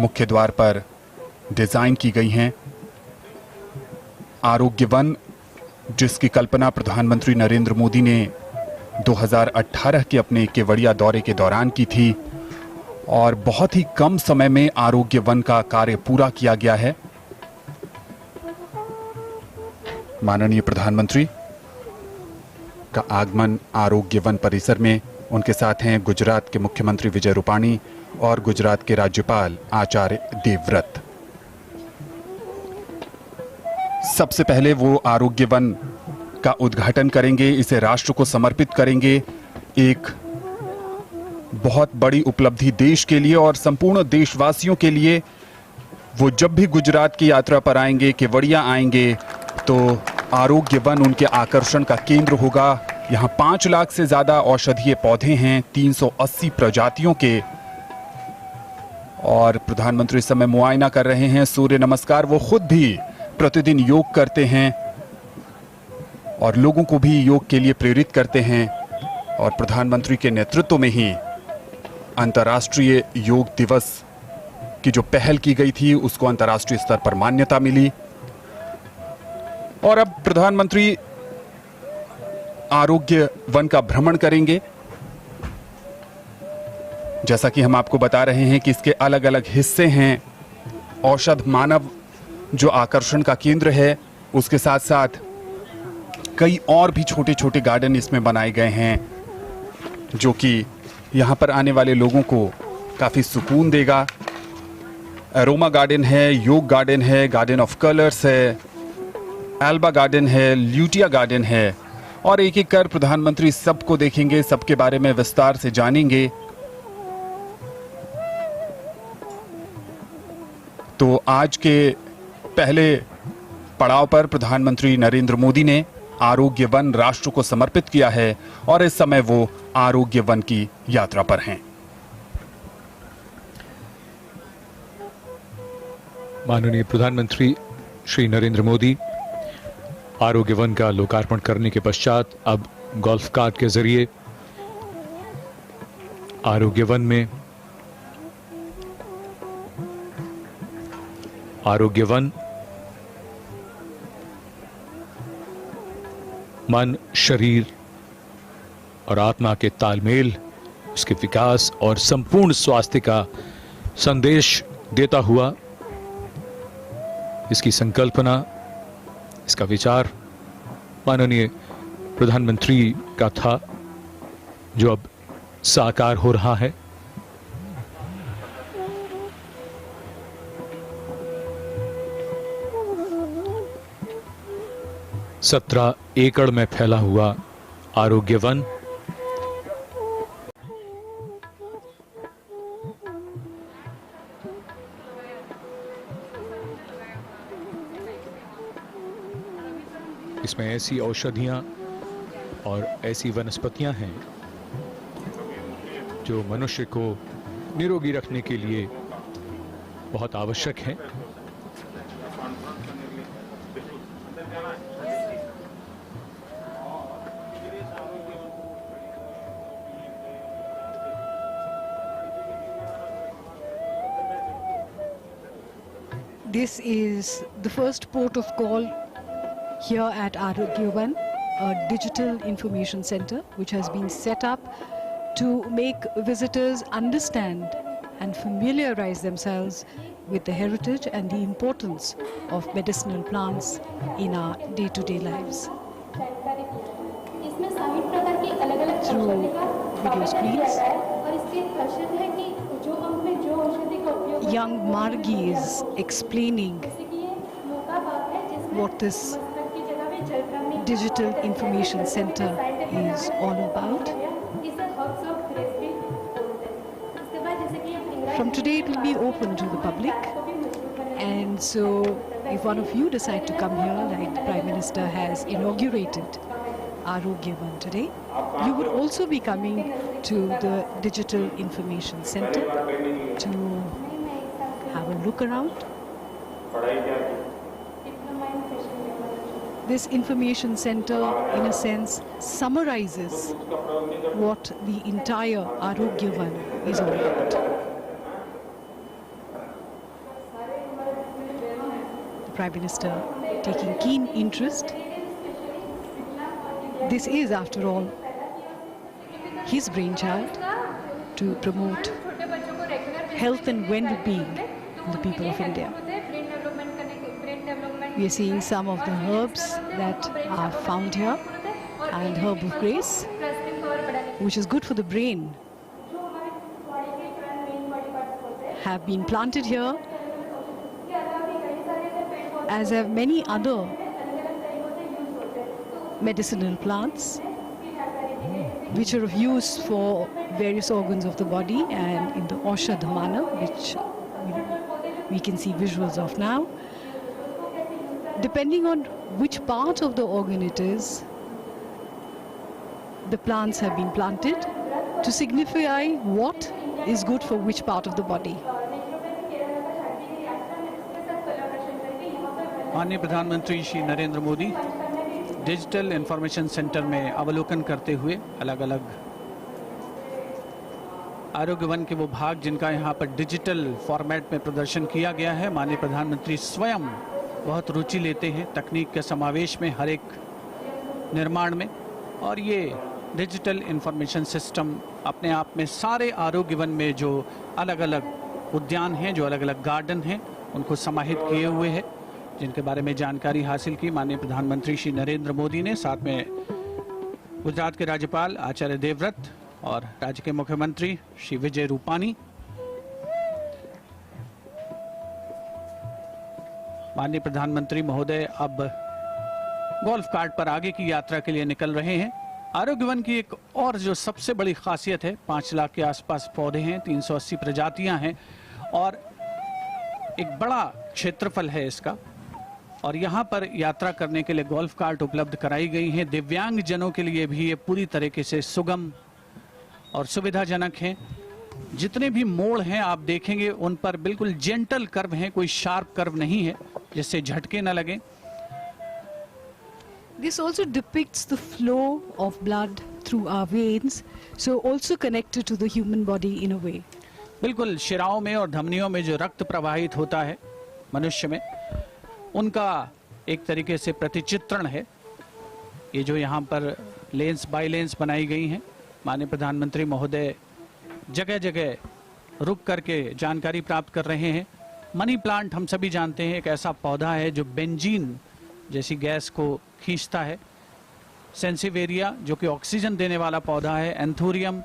मुख्य द्वार पर डिजाइन की गई हैं। आरोग्य वन, जिसकी कल्पना प्रधानमंत्री नरेंद्र मोदी ने 2018 के अपने केवड़िया दौरे के दौरान की थी और बहुत ही कम समय में आरोग्य वन का कार्य पूरा किया गया है। माननीय प्रधानमंत्री का आगमन आरोग्य वन परिसर में, उनके साथ हैं गुजरात के मुख्यमंत्री विजय रूपाणी और गुजरात के राज्यपाल आचार्य देवव्रत। सबसे पहले वो आरोग्य वन का उद्घाटन करेंगे, इसे राष्ट्र को समर्पित करेंगे। एक बहुत बड़ी उपलब्धि देश के लिए और संपूर्ण देशवासियों के लिए। वो जब भी गुजरात की यात्रा पर आएंगे, केवड़िया आएंगे, तो आरोग्य वन उनके आकर्षण का केंद्र होगा। यहाँ 5 लाख से ज्यादा औषधीय पौधे हैं, 380 प्रजातियों के। और प्रधानमंत्री इस समय मुआयना कर रहे हैं, सूर्य नमस्कार। वो खुद भी प्रतिदिन योग करते हैं और लोगों को भी योग के लिए प्रेरित करते हैं। और प्रधानमंत्री के नेतृत्व में ही अंतर्राष्ट्रीय योग दिवस की जो पहल की गई थी, उसको अंतर्राष्ट्रीय स्तर पर मान्यता मिली। और अब प्रधानमंत्री आरोग्य वन का भ्रमण करेंगे। जैसा कि हम आपको बता रहे हैं कि इसके अलग अलग हिस्से हैं। औषध मानव जो आकर्षण का केंद्र है, उसके साथ साथ कई और भी छोटे छोटे गार्डन इसमें बनाए गए हैं, जो कि यहाँ पर आने वाले लोगों को काफ़ी सुकून देगा। एरोमा गार्डन है, योग गार्डन है, गार्डन ऑफ कलर्स है, एल्बा गार्डन है, ल्यूटिया गार्डन है। और एक एक कर प्रधानमंत्री सबको देखेंगे, सबके बारे में विस्तार से जानेंगे। तो आज के पहले पड़ाव पर प्रधानमंत्री नरेंद्र मोदी ने आरोग्य वन राष्ट्र को समर्पित किया है और इस समय वो आरोग्य वन की यात्रा पर हैं। माननीय प्रधानमंत्री श्री नरेंद्र मोदी आरोग्य वन का लोकार्पण करने के पश्चात अब गोल्फ कार्ट के जरिए आरोग्य वन में आरोग्य वन मन, शरीर और आत्मा के तालमेल, उसके विकास और संपूर्ण स्वास्थ्य का संदेश देता हुआ इसकी संकल्पना, इसका विचार माननीय प्रधानमंत्री का था, जो अब साकार हो रहा है। सत्रह एकड़ में फैला हुआ आरोग्य वन इसमें ऐसी औषधियां और ऐसी वनस्पतियां हैं जो मनुष्य को निरोगी रखने के लिए बहुत आवश्यक हैं। This is the first port of call here at Arogya Van, a digital information center which has been set up to make visitors understand and familiarize themselves with the heritage and the importance of medicinal plants in our day-to-day lives. Through video screens, young Margi is explaining what this digital information center is all about. From today it will be open to the public, and so if one of you decide to come here, like the Prime Minister has inaugurated Arogya Van today, you would also be coming to the Digital Information Center to have a look around. This information center, in a sense, summarizes what the entire Arogya Van is all about. Prime Minister taking keen interest. This is, after all, his brainchild to promote health and well-being in the people of India. We are seeing some of the herbs that are found here, and herb of grace, which is good for the brain, have been planted here, as have many other medicinal plants which are of use for various organs of the body, and in the Aushadh Manav, which we can see visuals of now. Depending on which part of the organ it is, the plants have been planted to signify what is good for which part of the body. माननीय प्रधानमंत्री Shri Narendra Modi digital information centre में अवलोकन करते हुए अलग अलग आरोग्य one के वो भाग जिनका यहाँ पर डिजिटल फॉर्मेट में प्रदर्शन किया गया है। माननीय प्रधानमंत्री स्वयं बहुत रुचि लेते हैं तकनीक के समावेश में, हर एक निर्माण में, और ये डिजिटल इंफॉर्मेशन सिस्टम अपने आप में सारे आरोग्य वन में जो अलग अलग उद्यान हैं, जो अलग अलग गार्डन हैं, उनको समाहित किए हुए है, जिनके बारे में जानकारी हासिल की माननीय प्रधानमंत्री श्री नरेंद्र मोदी ने, साथ में गुजरात के राज्यपाल आचार्य देवव्रत और राज्य के मुख्यमंत्री श्री विजय रूपानी। माननीय प्रधानमंत्री महोदय अब गोल्फ कार्ट पर आगे की यात्रा के लिए निकल रहे हैं। आरोग्य वन की एक और जो सबसे बड़ी खासियत है, 5 लाख के आसपास पौधे हैं, 380 प्रजातियां हैं और एक बड़ा क्षेत्रफल है इसका, और यहाँ पर यात्रा करने के लिए गोल्फ कार्ट उपलब्ध कराई गई हैं। दिव्यांग जनों के लिए भी ये पूरी तरीके से सुगम और सुविधाजनक हैं। जितने भी मोड़ हैं आप देखेंगे उन पर बिल्कुल जेंटल कर्व हैं, कोई शार्प कर्व नहीं है जिससे झटके न लगे। This also depicts the flow of blood through our veins, so also connected to the human body in a way. बिल्कुल शिराओं में और धमनियों में जो रक्त प्रवाहित होता है मनुष्य में, उनका एक तरीके से प्रतिचित्रण है। ये जो यहाँ पर लेंस बाय लेंस बनाई गई हैं, माननीय प्रधानमंत्री महोदय जगह जगह रुक करके जानकारी प्राप्त कर रहे हैं। मनी प्लांट हम सभी जानते हैं एक ऐसा पौधा है जो बेंजीन जैसी गैस को खींचता है। सेंसिवेरिया जो कि ऑक्सीजन देने वाला पौधा है। एंथोरियम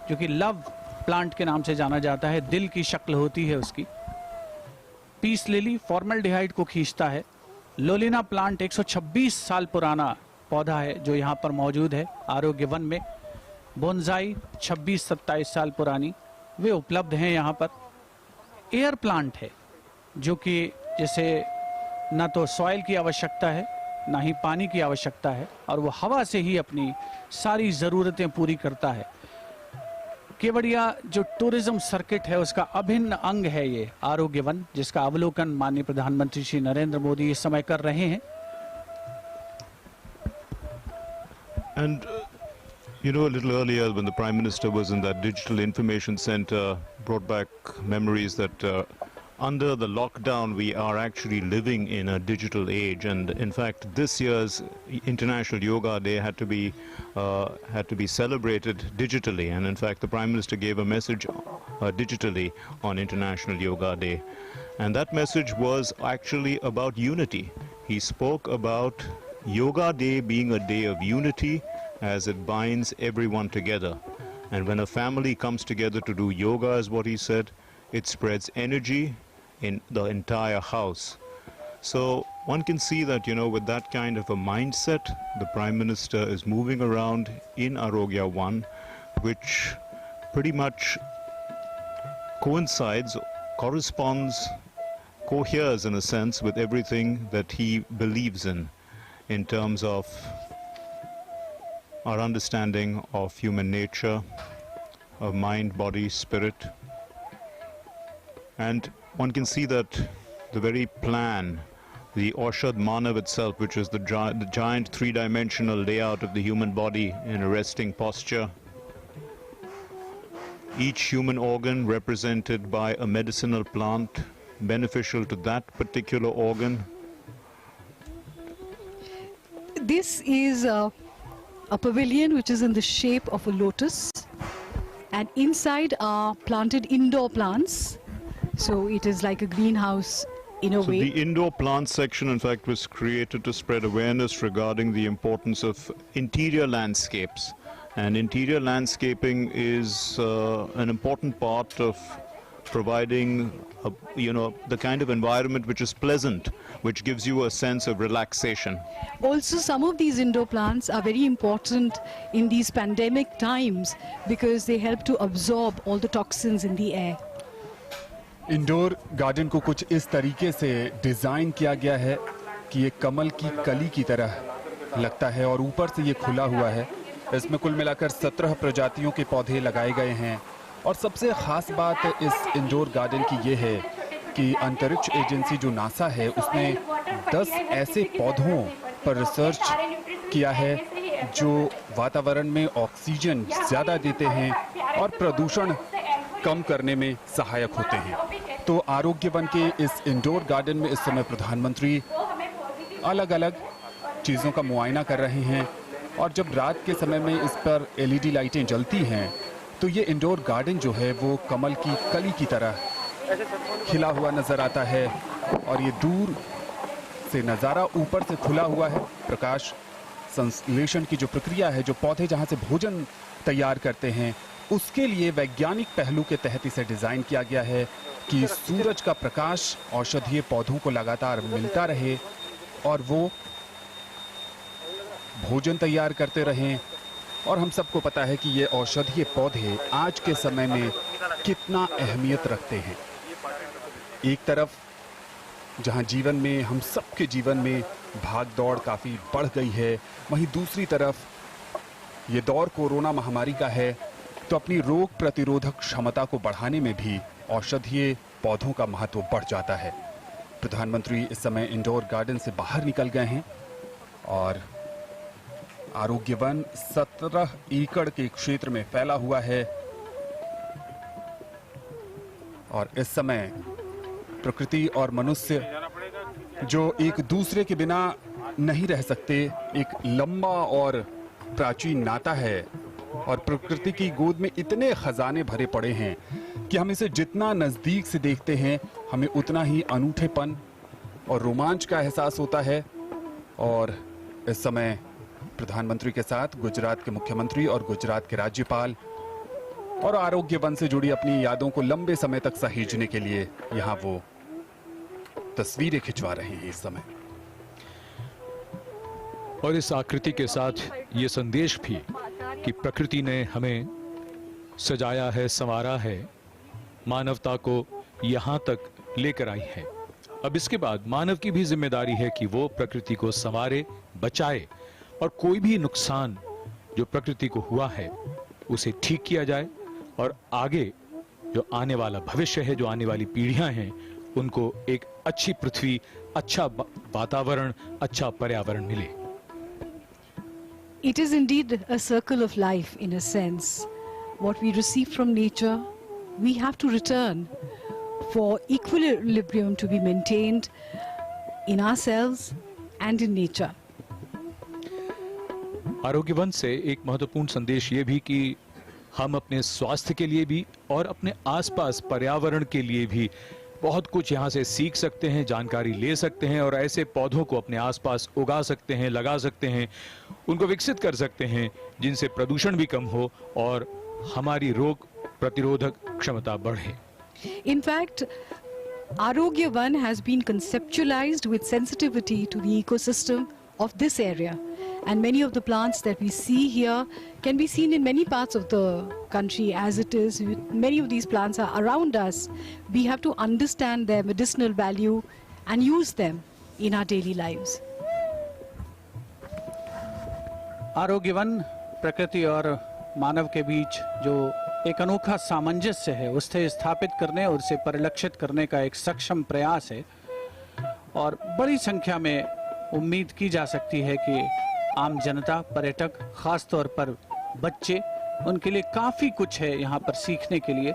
जो कि लव प्लांट के नाम से जाना जाता है, दिल की शक्ल होती है उसकी। पीस लिली फॉर्मल्डिहाइड को खींचता है। लोलिना प्लांट 126 साल पुराना पौधा है जो यहाँ पर मौजूद है आरोग्य वन में। बोनसाई 26-27 साल पुरानी, वे उपलब्ध हैं यहाँ पर। एयर प्लांट है जो कि जैसे ना तो सॉइल की आवश्यकता है ना ही पानी की आवश्यकता है, और वो हवा से ही अपनी सारी ज़रूरतें पूरी करता है। केवड़िया जो टूरिज्म सर्किट है उसका अभिन्न अंग है ये आरोग्य वन, जिसका अवलोकन माननीय प्रधानमंत्री श्री नरेंद्र मोदी इस समय कर रहे हैं। And you know, a little earlier when the Prime Minister was in that digital information center, brought back memories that under the lockdown we are actually living in a digital age, and in fact this year's International Yoga Day had to be celebrated digitally, and in fact the Prime Minister gave a message digitally on International Yoga Day, and that message was actually about unity. He spoke about Yoga Day being a day of unity as it binds everyone together, and when a family comes together to do yoga, is what he said, it spreads energy in the entire house. So one can see that, you know, with that kind of a mindset, the Prime Minister is moving around in Arogya One, which pretty much coincides, corresponds, coheres in a sense with everything that he believes in terms of our understanding of human nature, of mind, body, spirit. And one can see that the very plan, the Aushadh Manav itself, which is the giant three-dimensional layout of the human body in a resting posture, each human organ represented by a medicinal plant beneficial to that particular organ, This is a pavilion which is in the shape of a lotus, and inside are planted indoor plants. So it is like a greenhouse in a So way. the indoor plant section, in fact, was created to spread awareness regarding the importance of interior landscapes. And interior landscaping is an important part of providing, the kind of environment which is pleasant, which gives you a sense of relaxation. Also, some of these indoor plants are very important in these pandemic times because they help to absorb all the toxins in the air. Indoor garden को कुछ इस तरीके से design किया गया है कि ये कमल की कली की तरह लगता है और ऊपर से ये खुला हुआ है। इसमें कुल मिलाकर 17 प्रजातियों के पौधे लगाए गए हैं और सबसे खास बात इस इंडोर गार्डन की ये है कि अंतरिक्ष एजेंसी जो नासा है उसने 10 ऐसे पौधों पर रिसर्च किया है जो वातावरण में ऑक्सीजन ज़्यादा देते हैं और प्रदूषण कम करने में सहायक होते हैं। तो आरोग्य वन के इस इंडोर गार्डन में इस समय प्रधानमंत्री अलग अलग चीज़ों का मुआयना कर रहे हैं और जब रात के समय में इस पर LED लाइटें जलती हैं तो ये इंडोर गार्डन जो है वो कमल की कली की तरह खिला हुआ नजर आता है और ये दूर से नज़ारा ऊपर से खुला हुआ है। प्रकाश संश्लेषण की जो प्रक्रिया है, जो पौधे जहाँ से भोजन तैयार करते हैं, उसके लिए वैज्ञानिक पहलू के तहत इसे डिजाइन किया गया है कि सूरज का प्रकाश औषधीय पौधों को लगातार मिलता रहे और वो भोजन तैयार करते रहें। और हम सबको पता है कि ये औषधीय पौधे आज के समय में कितना अहमियत रखते हैं। एक तरफ जहां जीवन में, हम सबके जीवन में भाग दौड़ काफ़ी बढ़ गई है, वहीं दूसरी तरफ ये दौर कोरोना महामारी का है, तो अपनी रोग प्रतिरोधक क्षमता को बढ़ाने में भी औषधीय पौधों का महत्व बढ़ जाता है। प्रधानमंत्री इस समय इंडोर गार्डन से बाहर निकल गए हैं और आरोग्य वन 17 एकड़ के क्षेत्र में फैला हुआ है और इस समय प्रकृति और मनुष्य जो एक दूसरे के बिना नहीं रह सकते, एक लंबा और प्राचीन नाता है और प्रकृति की गोद में इतने खजाने भरे पड़े हैं कि हम इसे जितना नजदीक से देखते हैं हमें उतना ही अनूठेपन और रोमांच का एहसास होता है। और इस समय प्रधानमंत्री के साथ गुजरात के मुख्यमंत्री और गुजरात के राज्यपाल और आरोग्य वन से जुड़ी अपनी यादों को लंबे समय तक सहेजने के लिए यहाँ वो तस्वीरें खिंचवा रहे हैं इस समय। और इस आकृति के साथ ये संदेश भी कि प्रकृति ने हमें सजाया है, संवारा है, मानवता को यहाँ तक लेकर आई है। अब इसके बाद मानव की भी जिम्मेदारी है कि वो प्रकृति को संवारे, बचाए और कोई भी नुकसान जो प्रकृति को हुआ है उसे ठीक किया जाए और आगे जो आने वाला भविष्य है, जो आने वाली पीढ़ियां हैं, उनको एक अच्छी पृथ्वी, अच्छा वातावरण, अच्छा पर्यावरण मिले। It is indeed a circle of life in a sense. What we receive from nature, we have to return for equilibrium to be maintained in ourselves and in nature. आरोग्य वन से एक महत्वपूर्ण संदेश ये भी कि हम अपने स्वास्थ्य के लिए भी और अपने आसपास पर्यावरण के लिए भी बहुत कुछ यहाँ से सीख सकते हैं, जानकारी ले सकते हैं और ऐसे पौधों को अपने आसपास उगा सकते हैं, लगा सकते हैं, उनको विकसित कर सकते हैं जिनसे प्रदूषण भी कम हो और हमारी रोग प्रतिरोधक क्षमता बढ़े। In fact, Arogya Van has been conceptualized with sensitivity to the ecosystem of this area. And many of the plants that we see here can be seen in many parts of the country as it is. Many of these plants are around us. We have to understand their medicinal value and use them in our daily lives. आरोग्य one प्रकृति और मानव के बीच जो एक अनोखा सामंजस्य है उसे स्थापित करने और उसे परिलक्षित करने का एक सक्षम प्रयास है और बड़ी संख्या में उम्मीद की जा सकती है कि आम जनता, पर्यटक, खास तौर पर बच्चे, उनके लिए काफ़ी कुछ है यहाँ पर सीखने के लिए,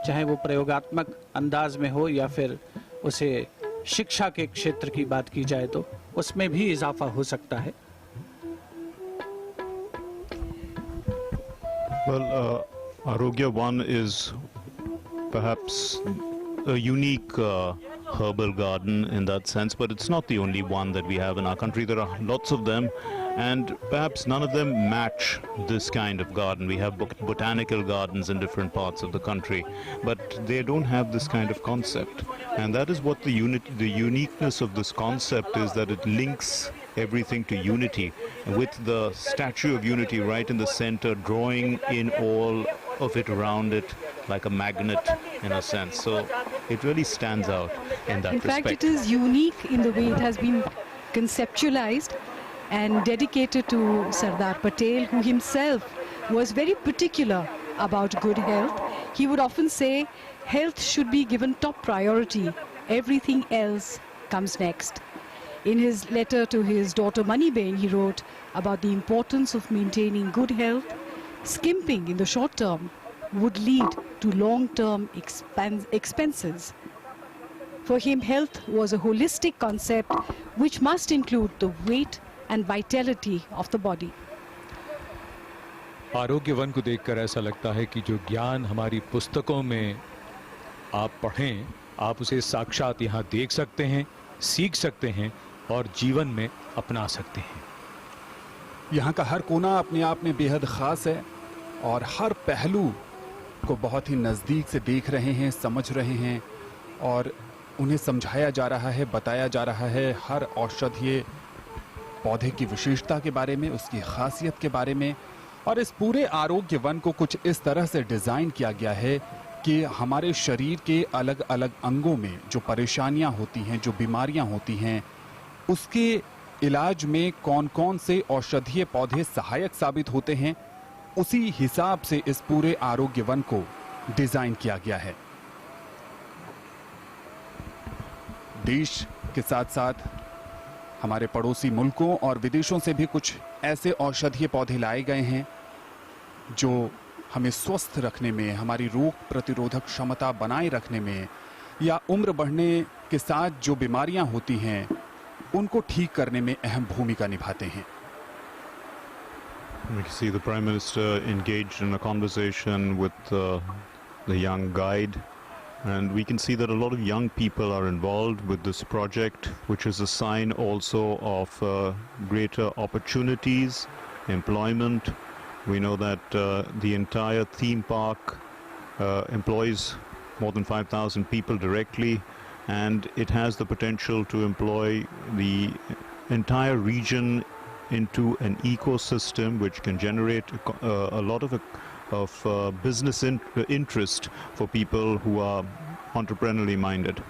चाहे वो प्रयोगात्मक अंदाज में हो या फिर उसे शिक्षा के क्षेत्र की बात की जाए तो उसमें भी इजाफा हो सकता है। Well, Arogya One is perhaps a unique herbal garden in that sense, but it's not the only one that we have in our country. There are lots of them, and perhaps none of them match this kind of garden. We have botanical gardens in different parts of the country, but they don't have this kind of concept. And that is what the uniqueness of this concept is, that it links everything to unity, with the Statue of Unity right in the center, drawing in all of it around it like a magnet in a sense. So it really stands out in that respect. In fact, it is unique in the way it has been conceptualized and dedicated to Sardar Patel, who himself was very particular about good health. He would often say, health should be given top priority. Everything else comes next. In his letter to his daughter Maniben, he wrote about the importance of maintaining good health. Skimping in the short term would lead to long-term expenses. For him, health was a holistic concept which must include the weight and vitality of the body. आरोग्य one को देखकर ऐसा लगता है कि जो ज्ञान हमारी पुस्तकों में आप पढ़ें, आप उसे साक्षात यहाँ देख सकते हैं, सीख सकते हैं और जीवन में अपना सकते हैं। यहाँ का हर कोना अपने आप में बेहद खास है और हर पहलू को बहुत ही नज़दीक से देख रहे हैं, समझ रहे हैं और उन्हें समझाया जा रहा है, बताया जा रहा है हर औषधीय पौधे की विशेषता के बारे में, उसकी खासियत के बारे में। और इस पूरे आरोग्य वन को कुछ इस तरह से डिज़ाइन किया गया है कि हमारे शरीर के अलग अलग अंगों में जो परेशानियां होती हैं, जो बीमारियां होती हैं, उसके इलाज में कौन कौन से औषधीय पौधे सहायक साबित होते हैं, उसी हिसाब से इस पूरे आरोग्य वन को डिज़ाइन किया गया है। देश के साथ साथ हमारे पड़ोसी मुल्कों और विदेशों से भी कुछ ऐसे औषधीय पौधे लाए गए हैं जो हमें स्वस्थ रखने में, हमारी रोग प्रतिरोधक क्षमता बनाए रखने में या उम्र बढ़ने के साथ जो बीमारियां होती हैं उनको ठीक करने में अहम भूमिका निभाते हैं। We see the Prime Minister engaged in a conversation with the young guide, and we can see that a lot of young people are involved with this project, which is a sign also of greater opportunities, employment. We know that the entire theme park employs more than 5,000 people directly, and it has the potential to employ the entire region into an ecosystem which can generate a lot of business interest for people who are entrepreneurially minded.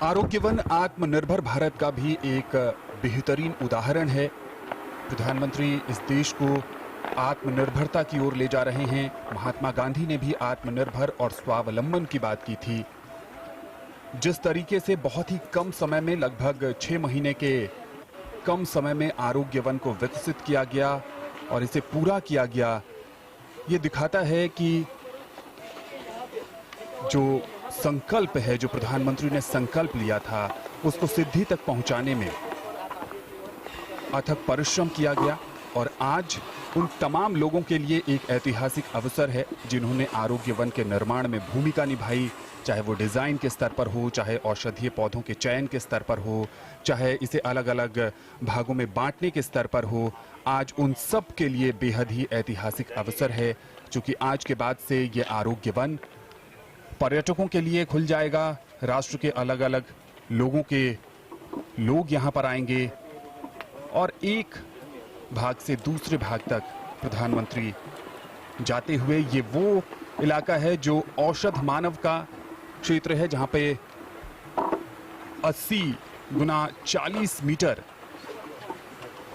आरोग्य one आत्मनिर्भर भारत का भी एक बेहतरीन उदाहरण है। प्रधानमंत्री इस देश को आत्मनिर्भरता की ओर ले जा रहे हैं। महात्मा गांधी ने भी आत्मनिर्भर और स्वावलंबन की बात की थी। जिस तरीके से बहुत ही कम समय में, लगभग 6 महीने के कम समय में आरोग्य वन को विकसित किया गया और इसे पूरा किया गया, ये दिखाता है कि जो संकल्प है, जो प्रधानमंत्री ने संकल्प लिया था, उसको सिद्धि तक पहुंचाने में अथक परिश्रम किया गया। और आज उन तमाम लोगों के लिए एक ऐतिहासिक अवसर है जिन्होंने आरोग्य वन के निर्माण में भूमिका निभाई, चाहे वो डिज़ाइन के स्तर पर हो, चाहे औषधीय पौधों के चयन के स्तर पर हो, चाहे इसे अलग अलग भागों में बांटने के स्तर पर हो। आज उन सब के लिए बेहद ही ऐतिहासिक अवसर है, क्योंकि आज के बाद से ये आरोग्य वन पर्यटकों के लिए खुल जाएगा। राष्ट्र के अलग अलग लोग यहाँ पर आएंगे और एक भाग से दूसरे भाग तक प्रधानमंत्री जाते हुए, ये वो इलाका है जो औषध मानव का क्षेत्र है, जहां पे 80 गुना 40 मीटर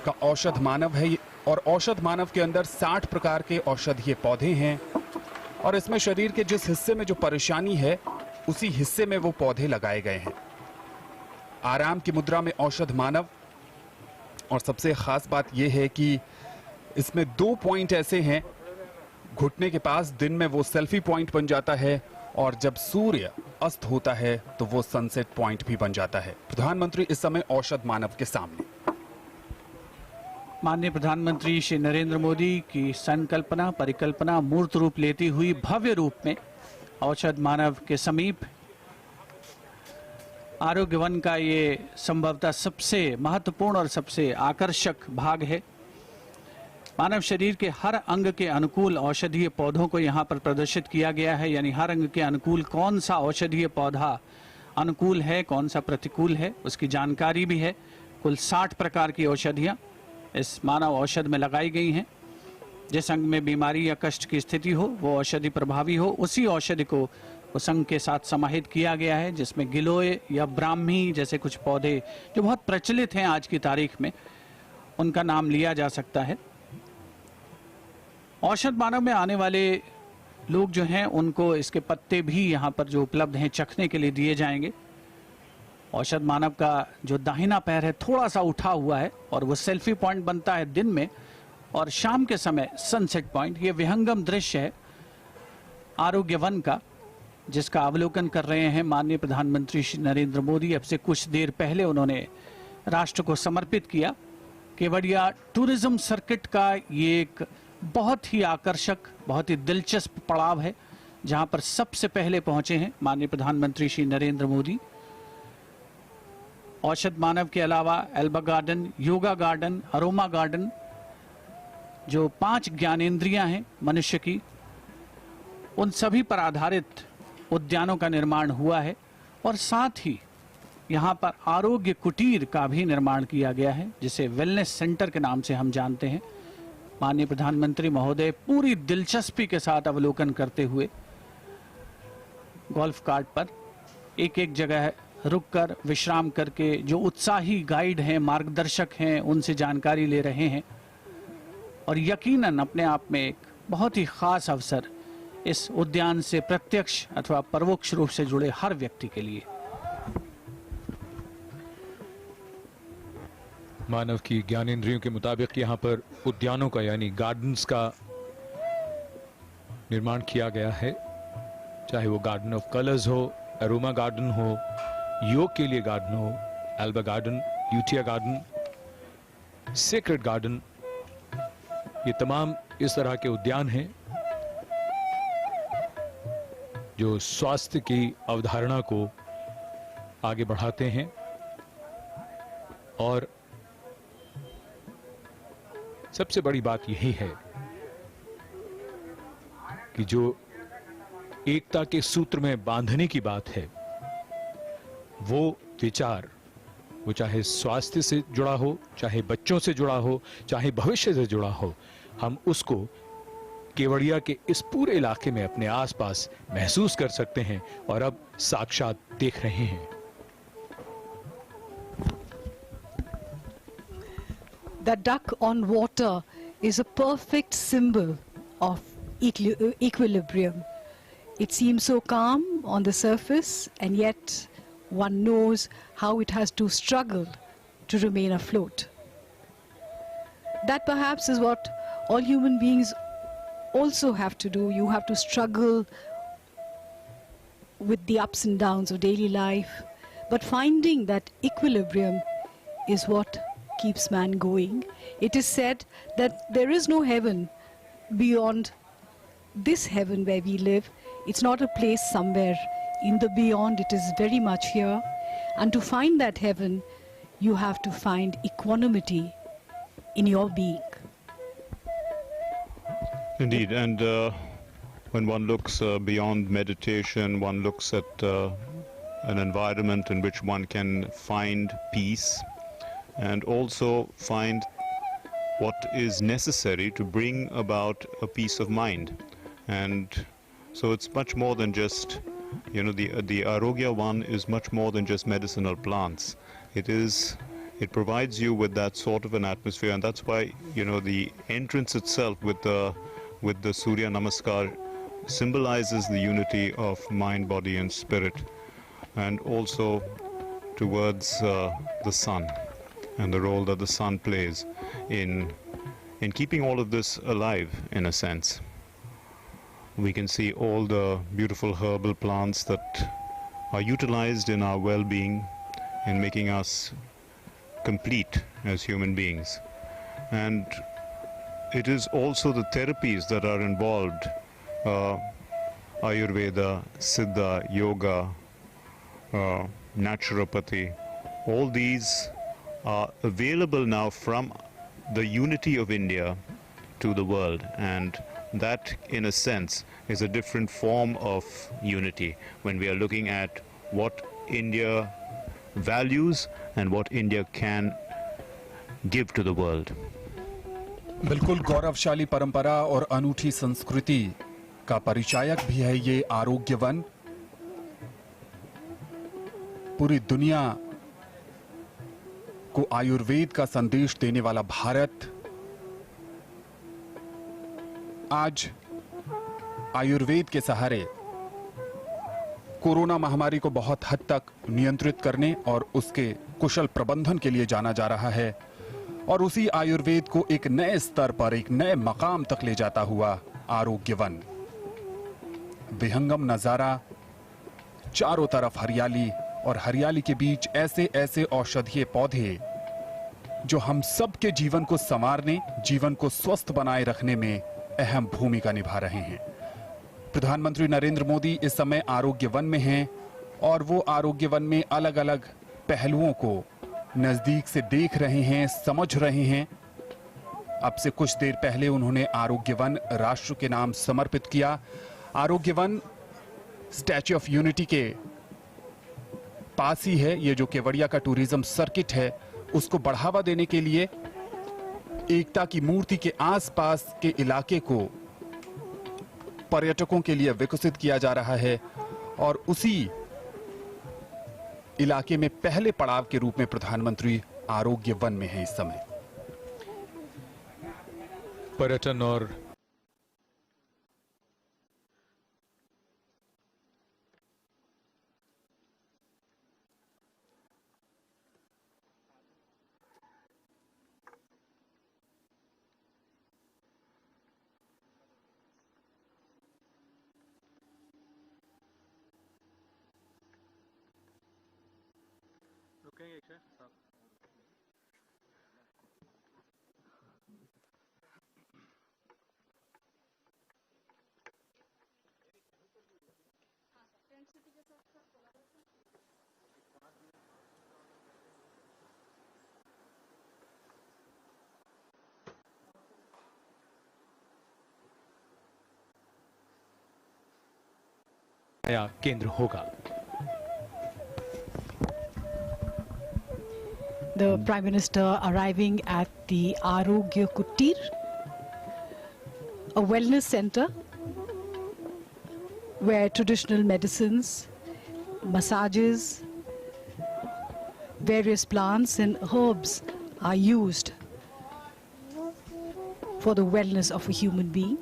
का औषध मानव है और औषध मानव के अंदर 60 प्रकार के औषधीय पौधे हैं और इसमें शरीर के जिस हिस्से में जो परेशानी है उसी हिस्से में वो पौधे लगाए गए हैं। आराम की मुद्रा में औषध मानव, और सबसे खास बात यह है कि इसमें 2 पॉइंट ऐसे हैं, घुटने के पास दिन में वो सेल्फी पॉइंट बन जाता है और जब सूर्य अस्त होता है तो वो सनसेट पॉइंट भी बन जाता है। प्रधानमंत्री इस समय औषध मानव के सामने। माननीय प्रधानमंत्री श्री नरेंद्र मोदी की संकल्पना परिकल्पना मूर्त रूप लेती हुई भव्य रूप में औषध मानव के समीप आरोग्य वन का ये संभवतः सबसे महत्वपूर्ण और सबसे आकर्षक भाग है। मानव शरीर के हर अंग के अनुकूल औषधीय पौधों को यहाँ पर प्रदर्शित किया गया है, यानी हर अंग के अनुकूल कौन सा औषधीय पौधा अनुकूल है, कौन सा प्रतिकूल है, उसकी जानकारी भी है। कुल 60 प्रकार की औषधियाँ इस मानव औषध में लगाई गई हैं। जिस अंग में बीमारी या कष्ट की स्थिति हो वो औषधि प्रभावी हो, उसी औषधि को उस अंग के साथ समाहित किया गया है, जिसमें गिलोय या ब्राह्मी जैसे कुछ पौधे जो बहुत प्रचलित हैं आज की तारीख में, उनका नाम लिया जा सकता है। औषध मानव में आने वाले लोग जो हैं उनको इसके पत्ते भी यहाँ पर जो उपलब्ध हैं चखने के लिए दिए जाएंगे। औषध मानव का जो दाहिना पैर है थोड़ा सा उठा हुआ है और वो सेल्फी पॉइंट बनता है दिन में, और शाम के समय सनसेट पॉइंट। ये विहंगम दृश्य है आरोग्य वन का, जिसका अवलोकन कर रहे हैं माननीय प्रधानमंत्री श्री नरेंद्र मोदी। अब से कुछ देर पहले उन्होंने राष्ट्र को समर्पित किया। केवड़िया टूरिज्म सर्किट का ये एक बहुत ही आकर्षक, बहुत ही दिलचस्प पड़ाव है, जहां पर सबसे पहले पहुंचे हैं माननीय प्रधानमंत्री श्री नरेंद्र मोदी। औषध मानव के अलावा Elba garden, yoga garden, aroma garden, जो 5 ज्ञानेंद्रियां हैं मनुष्य की, उन सभी पर आधारित उद्यानों का निर्माण हुआ है। और साथ ही यहाँ पर आरोग्य कुटीर का भी निर्माण किया गया है, जिसे वेलनेस सेंटर के नाम से हम जानते हैं। माननीय प्रधानमंत्री महोदय पूरी दिलचस्पी के साथ अवलोकन करते हुए गोल्फ कार्ट पर एक एक जगह रुककर विश्राम करके जो उत्साही गाइड हैं, मार्गदर्शक हैं, उनसे जानकारी ले रहे हैं। और यकीनन अपने आप में एक बहुत ही खास अवसर इस उद्यान से प्रत्यक्ष अथवा परोक्ष रूप से जुड़े हर व्यक्ति के लिए। मानव की ज्ञानेंद्रियों के मुताबिक यहाँ पर उद्यानों का यानी गार्डन्स का निर्माण किया गया है, चाहे वो गार्डन ऑफ कलर्स हो, अरोमा गार्डन हो, योग के लिए गार्डन हो, एल्बा गार्डन, यूटिया गार्डन, सेक्रेड गार्डन, ये तमाम इस तरह के उद्यान हैं जो स्वास्थ्य की अवधारणा को आगे बढ़ाते हैं। और सबसे बड़ी बात यही है कि जो एकता के सूत्र में बांधने की बात है, वो विचार, वो चाहे स्वास्थ्य से जुड़ा हो, चाहे बच्चों से जुड़ा हो, चाहे भविष्य से जुड़ा हो, हम उसको केवड़िया के इस पूरे इलाके में अपने आसपास महसूस कर सकते हैं और अब साक्षात देख रहे हैं। The duck on water is a perfect symbol of equilibrium. It seems so calm on the surface, and yet one knows how it has to struggle to remain afloat. That perhaps is what all human beings also have to do. You have to struggle with the ups and downs of daily life, but finding that equilibrium is what keeps man going. It is said that there is no heaven beyond this heaven where we live. It's not a place somewhere in the beyond, it is very much here. And to find that heaven, you have to find equanimity in your being. Indeed, and when one looks beyond meditation, one looks at an environment in which one can find peace and also find what is necessary to bring about a peace of mind. And so it's much more than just, you know, the Arogya One is much more than just medicinal plants. It provides you with that sort of an atmosphere, and that's why, you know, the entrance itself with the Surya Namaskar symbolizes the unity of mind, body and spirit, and also towards the sun and the role that the sun plays in keeping all of this alive, in a sense. We can see all the beautiful herbal plants that are utilized in our well-being, in making us complete as human beings. and it is also the therapies that are involved, Ayurveda, Siddha, Yoga, naturopathy. All these are available now from the unity of India to the world, and that in a sense is a different form of unity when we are looking at what India values and what India can give to the world. बिल्कुल गौरवशाली परंपरा और अनूठी संस्कृति का परिचायक भी है ये आरोग्य वन। पूरी दुनिया को आयुर्वेद का संदेश देने वाला भारत आज आयुर्वेद के सहारे कोरोना महामारी को बहुत हद तक नियंत्रित करने और उसके कुशल प्रबंधन के लिए जाना जा रहा है, और उसी आयुर्वेद को एक नए स्तर पर, एक नए मकाम तक ले जाता हुआ आरोग्य वन। विहंगम नजारा, चारों तरफ हरियाली और हरियाली के बीच ऐसे ऐसे औषधीय पौधे जो हम सबके जीवन को संवारने, जीवन को स्वस्थ बनाए रखने में अहम भूमिका निभा रहे हैं। प्रधानमंत्री नरेंद्र मोदी इस समय आरोग्य वन में हैं और वो आरोग्य वन में अलग अलग पहलुओं को नजदीक से देख रहे हैं, समझ रहे हैं। अब से कुछ देर पहले उन्होंने आरोग्य वन राष्ट्र के नाम समर्पित किया। आरोग्य वन स्टैच्यू ऑफ यूनिटी के पास ही है। ये जो केवड़िया का टूरिज्म सर्किट है उसको बढ़ावा देने के लिए एकता की मूर्ति के आसपास के इलाके को पर्यटकों के लिए विकसित किया जा रहा है, और उसी इलाके में पहले पड़ाव के रूप में प्रधानमंत्री आरोग्य वन में है इस समय। पर्यटन और नया केंद्र होगा। The Prime Minister arriving at the Arogya Kutir, a wellness center where traditional medicines, massages, various plants and herbs are used for the wellness of a human being.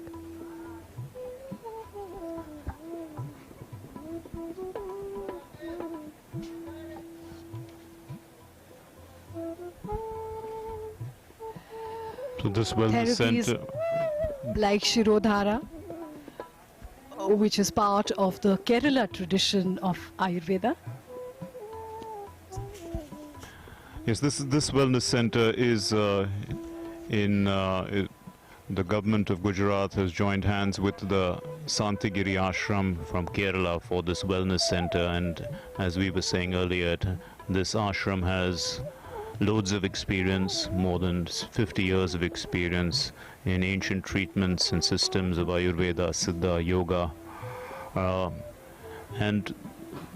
So this wellness Therapies center, like Shirodhara, which is part of the Kerala tradition of Ayurveda. yes, this wellness center is the government of Gujarat has joined hands with the Santigiri Ashram from Kerala for this wellness center, and as we were saying earlier, this ashram has loads of experience, more than 50 years of experience in ancient treatments and systems of Ayurveda, Siddha, Yoga. And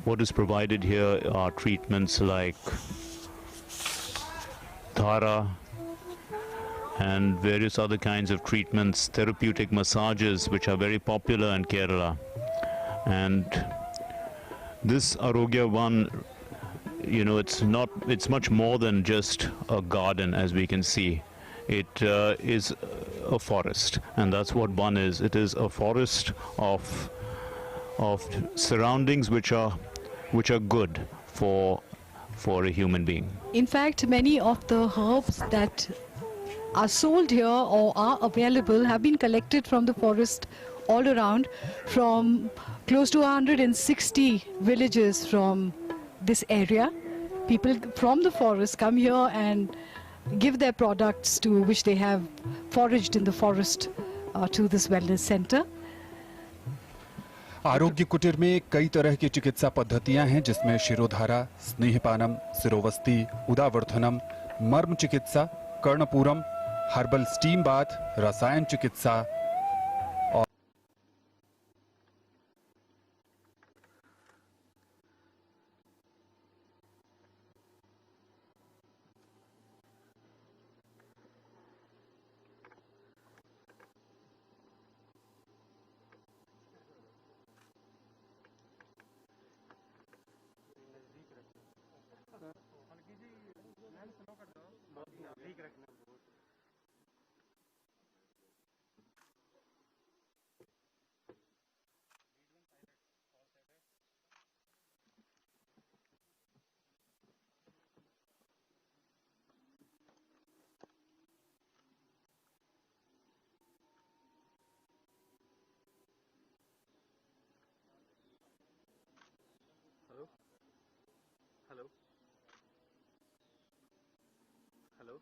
what is provided here are treatments like Dhara and various other kinds of treatments, therapeutic massages, which are very popular in Kerala. And this Arogya One, you know, it's much more than just a garden, as we can see. It is a forest, and that's what one is. It is a forest of surroundings which are good for a human being. In fact, many of the herbs that are sold here or are available have been collected from the forest all around, from close to 160 villages from this area. People from the forest come here and give their products to which they have foraged in the forest to this wellness center. आरोग्य कुटीर में कई तरह की चिकित्सा पद्धतियां हैं जिसमें शिरोधारा, स्नेहपानम, सिरोवस्ती, उदावर्धनम, मर्म चिकित्सा, कर्णपूरम, हर्बल स्टीम बाथ, रसायन चिकित्सा और हेलो हेलो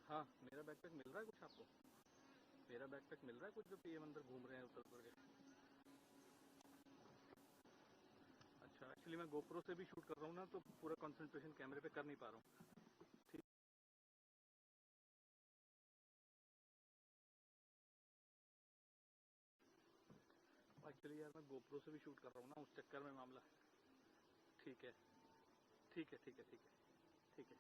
हाँ मेरा बैकपैक मिल रहा है कुछ आपको? मेरा बैकपैक मिल रहा है कुछ जो पीएम अंदर घूम रहे हैं उत्तर प्रदेश? अच्छा, एक्चुअली मैं गोप्रो से भी शूट कर रहा हूँ ना, तो पूरा कंसंट्रेशन कैमरे पे कर नहीं पा रहा हूँ। ठीक, एक्चुअली यार मैं गोप्रो से भी शूट कर रहा हूँ ना, उस चक्कर में मामला। ठीक है ठीक है ठीक है ठीक है ठीक है।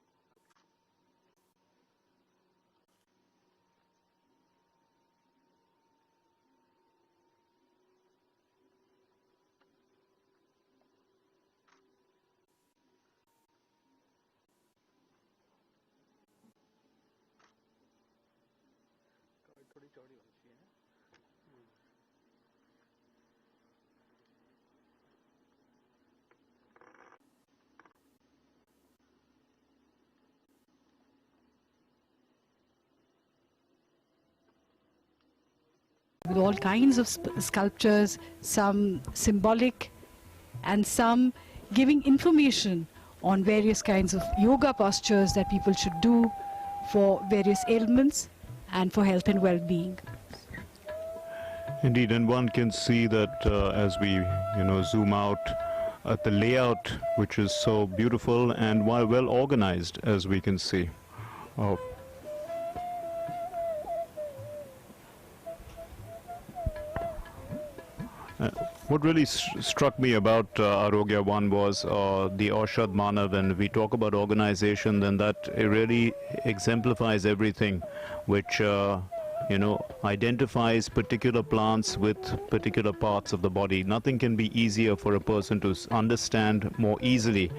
थोड़ी चौड़ी होनी चाहिए है। With all kinds of sculptures, some symbolic and some giving information on various kinds of yoga postures that people should do for various ailments and for health and well-being. Indeed, and one can see that as we, zoom out at the layout, which is so beautiful and well organized, as we can see. What really struck me about Arogya One was the Aushadh Manav. When we talk about organization, then that really exemplifies everything, which identifies particular plants with particular parts of the body. Nothing can be easier for a person to understand more easily.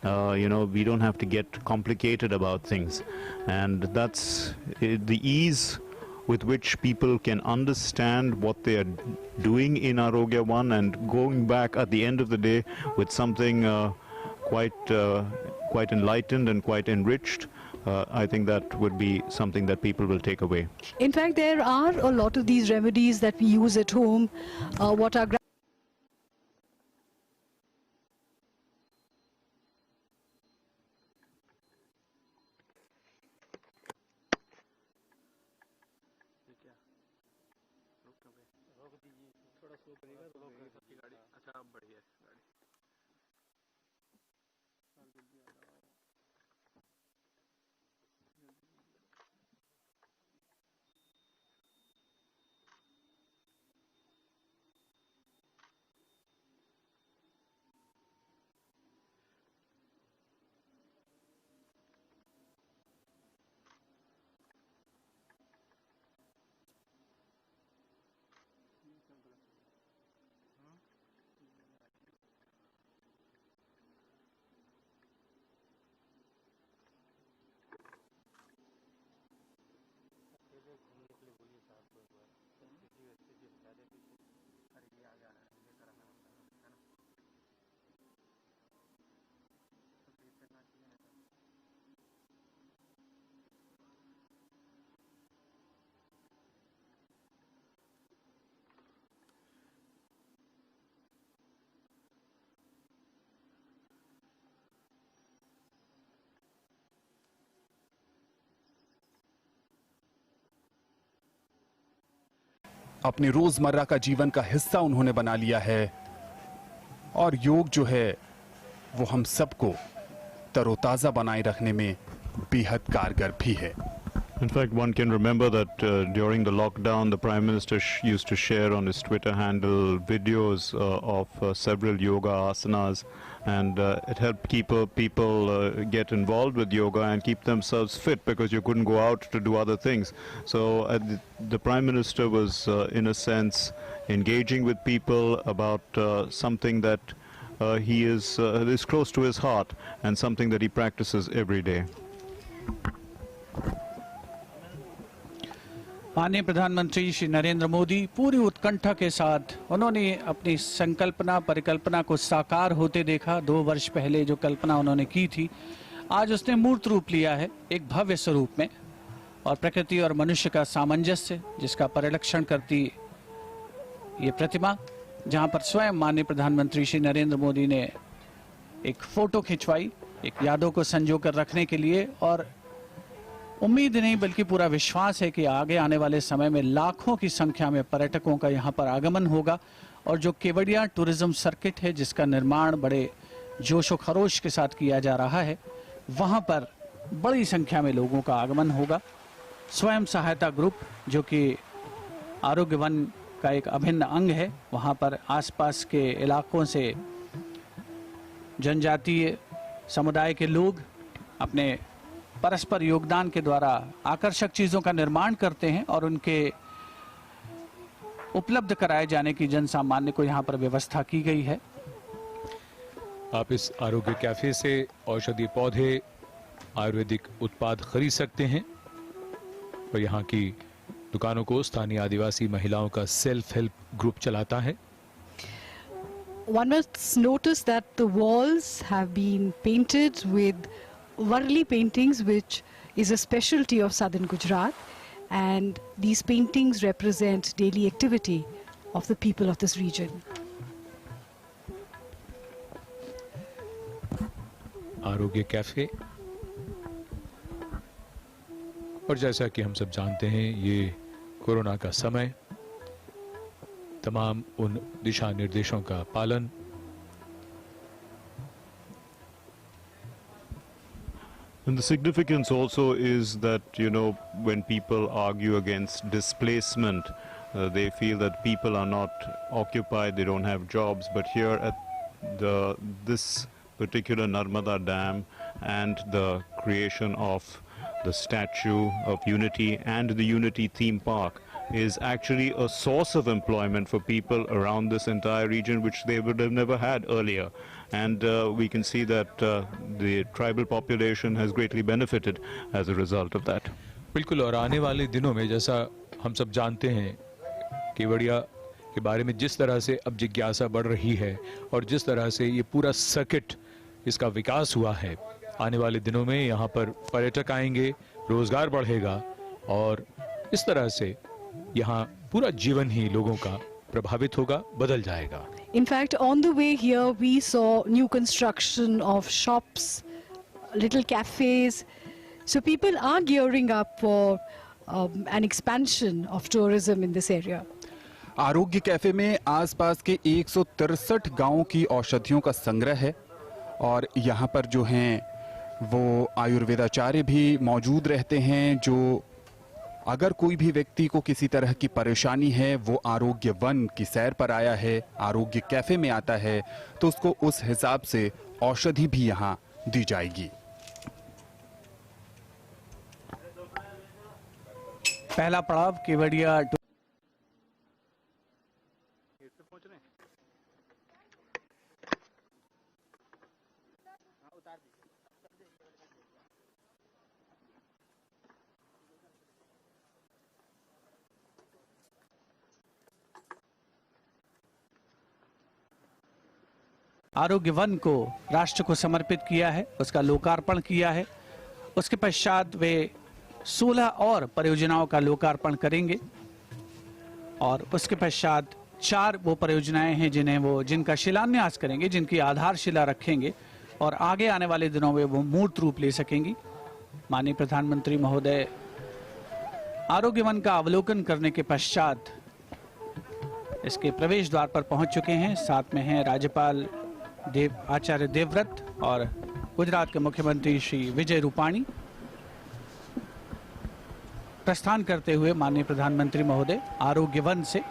We don't have to get complicated about things, and that's the ease with which people can understand what they are doing in Arogya One, and going back at the end of the day with something quite enlightened and quite enriched. I think that would be something that people will take away. In fact, there are a lot of these remedies that we use at home. What our थोड़ा slow करिएगा तो सबकी गाड़ी। अच्छा, अब बढ़िया है गाड़ी। अपने रोजमर्रा का जीवन का हिस्सा उन्होंने बना लिया है। और योग जो है वो हम सबको तरोताजा बनाए रखने में बेहद कारगर भी है। In fact, one can remember that during the lockdown, the Prime Minister used to share on his Twitter handle videos of several yoga asanas, and it helped people get involved with yoga and keep themselves fit, because you couldn't go out to do other things. So the Prime Minister was, in a sense, engaging with people about something that he is close to his heart and something that he practices every day. माननीय प्रधानमंत्री श्री नरेंद्र मोदी पूरी उत्कंठा के साथ उन्होंने अपनी संकल्पना परिकल्पना को साकार होते देखा। 2 वर्ष पहले जो कल्पना उन्होंने की थी, आज उसने मूर्त रूप लिया है एक भव्य स्वरूप में। और प्रकृति और मनुष्य का सामंजस्य जिसका परिलक्षण करती ये प्रतिमा, जहां पर स्वयं माननीय प्रधानमंत्री श्री नरेंद्र मोदी ने एक फोटो खिंचवाई, एक यादों को संजो कर रखने के लिए। और उम्मीद नहीं बल्कि पूरा विश्वास है कि आगे आने वाले समय में लाखों की संख्या में पर्यटकों का यहाँ पर आगमन होगा। और जो केवड़िया टूरिज्म सर्किट है जिसका निर्माण बड़े जोश व खरोश के साथ किया जा रहा है, वहाँ पर बड़ी संख्या में लोगों का आगमन होगा। स्वयं सहायता ग्रुप जो कि आरोग्य वन का एक अभिन्न अंग है, वहाँ पर आसपास के इलाकों से जनजातीय समुदाय के लोग अपने परस्पर योगदान के द्वारा आकर्षक चीजों का निर्माण करते हैं और उनके उपलब्ध कराए जाने की जन सामान्य को यहाँ पर व्यवस्था की गई है। आप इस आरोग्य कैफे से औषधीय पौधे, आयुर्वेदिक उत्पाद खरीद सकते हैं और यहाँ की दुकानों को स्थानीय आदिवासी महिलाओं का सेल्फ हेल्प ग्रुप चलाता है। One must notice that the walls have been painted with Varli paintings, which is a specialty of southern Gujarat, and these paintings represent daily activity of the people of this region. आरोग्य cafe, और जैसा कि हम सब जानते हैं ये corona का समय, तमाम उन दिशा निर्देशों का पालन। And the significance also is that, you know, when people argue against displacement, they feel that people are not occupied, they don't have jobs. But here at this particular Narmada Dam and the creation of the Statue of Unity and the Unity theme park is actually a source of employment for people around this entire region, which they would have never had earlier. And we can see that the tribal population has greatly benefited as a result of that. बिल्कुल, और आने वाले दिनों में जैसा हम सब जानते हैं केवड़िया के बारे में जिस तरह से अब जिज्ञासा बढ़ रही है और जिस तरह से ये पूरा सर्किट इसका विकास हुआ है, आने वाले दिनों में यहाँ पर पर्यटक आएंगे, रोजगार बढ़ेगा और इस तरह से यहाँ पूरा जीवन ही लोगों का प्रभावित होगा, बदल जाएगा। In fact, on the way here, we saw new construction of shops, little cafes. So people are gearing up for an expansion of tourism in this area. आरोग्य कैफे में आसपास के 163 गांवों की औषधियों का संग्रह है और यहाँ पर जो हैं वो आयुर्वेदाचार्य भी मौजूद रहते हैं, जो अगर कोई भी व्यक्ति को किसी तरह की परेशानी है, वो आरोग्य वन की सैर पर आया है, आरोग्य कैफे में आता है, तो उसको उस हिसाब से औषधि भी यहाँ दी जाएगी। पहला पड़ाव केवड़िया आरोग्य वन को राष्ट्र को समर्पित किया है, उसका लोकार्पण किया है। उसके पश्चात वे 16 और परियोजनाओं का लोकार्पण करेंगे और उसके पश्चात 4 वो परियोजनाएं हैं जिनका शिलान्यास करेंगे, जिनकी आधारशिला रखेंगे और आगे आने वाले दिनों में वो मूर्त रूप ले सकेंगी। माननीय प्रधानमंत्री महोदय आरोग्य वन का अवलोकन करने के पश्चात इसके प्रवेश द्वार पर पहुंच चुके हैं। साथ में हैं राज्यपाल आचार्य देवव्रत और गुजरात के मुख्यमंत्री श्री विजय रूपाणी। प्रस्थान करते हुए माननीय प्रधानमंत्री महोदय आरोग्य वन से।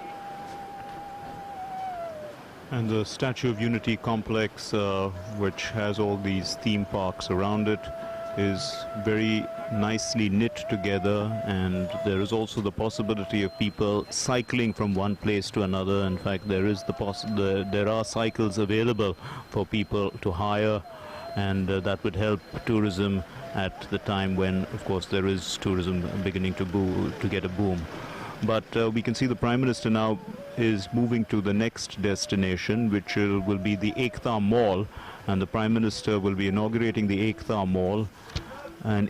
And the Statue of Unity complex, which has all these theme parks around it, is very nicely knit together, and there is also the possibility of people cycling from one place to another. In fact, there is there are cycles available for people to hire, and that would help tourism at the time when, of course, there is tourism beginning to get a boom. But we can see the Prime Minister now is moving to the next destination, which will be the Ekta Mall, and the Prime Minister will be inaugurating the Ekta Mall. And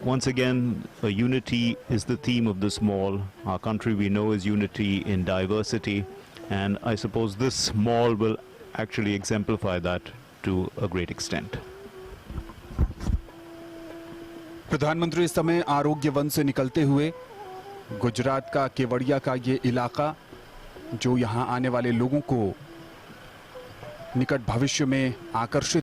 once again, unity is the theme of this mall. Our country, we know, is unity in diversity, and I suppose this mall will actually exemplify that to a great extent. प्रधानमंत्री इस समय आरोग्य one से निकलते हुए गुजरात का केवड़िया का ये इलाका, जो यहाँ आने वाले लोगों को निकट भविष्य में आकर्षित